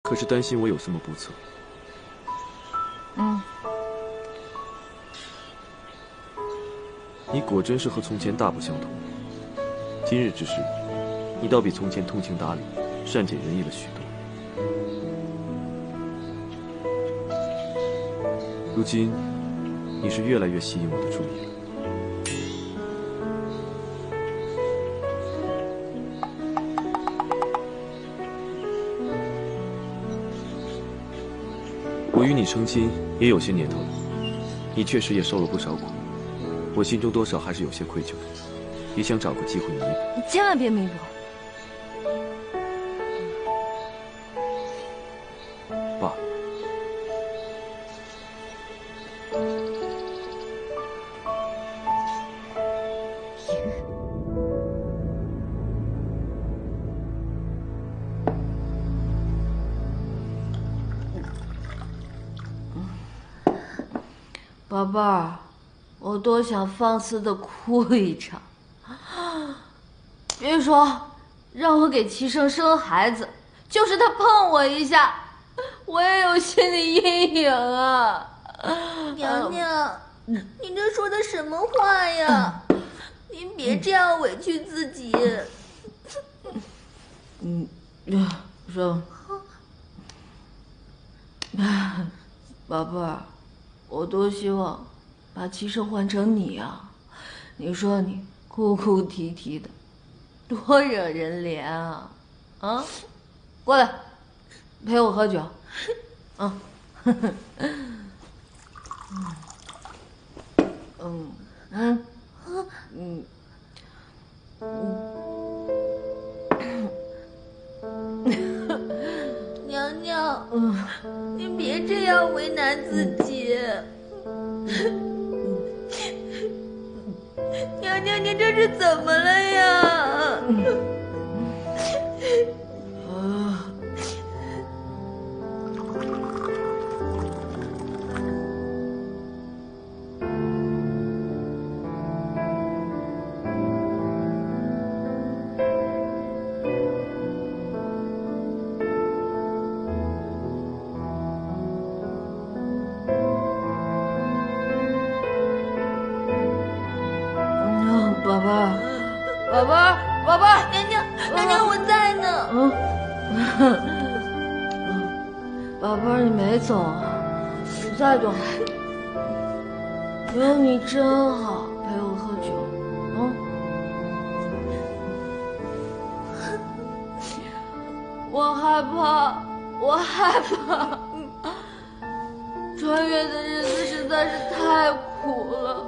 可是担心我有什么不测。你果真是和从前大不相同。今日之事，你倒比从前通情达理、善解人意了许多。如今，你是越来越吸引我的注意了。我与你成亲也有些年头了，你确实也受了不少苦，我心中多少还是有些愧疚，也想找个机会弥补。你千万别弥补。爸，宝贝儿，我多想放肆的哭一场。别说让我给齐胜生孩子，就是他碰我一下，我也有心理阴影啊。娘娘，你这说的什么话呀？您别这样委屈自己。说，宝贝儿，我多希望把齐胜换成你啊！你说你哭哭啼啼的，多惹人怜啊！啊，过来，陪我喝酒。娘娘，您别这样为难自己。娘娘，您这是怎么了呀？宝贝儿，宝贝儿，宝贝儿，娘娘，我在呢。宝贝儿，你没走，你在多好，有你真好，陪我喝酒，我害怕，穿越的日子实在是太苦了，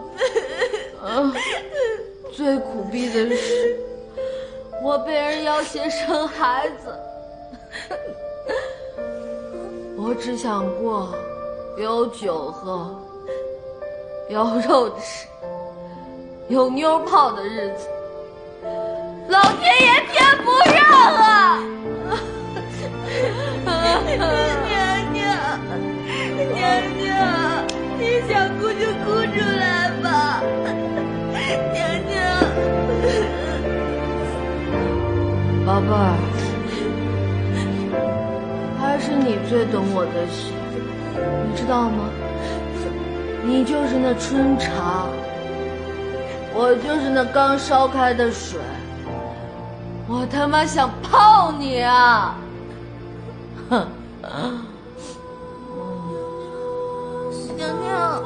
最苦逼的是，我被人要挟生孩子。我只想过有酒喝，有肉吃，有妞泡的日子，老天爷偏不让啊！娘娘，你想哭就哭出来吧。娘娘，宝贝儿，还是你最懂我的心，你知道吗？你就是那春茶，我就是那刚烧开的水，我他妈想泡你啊！哼！娘娘。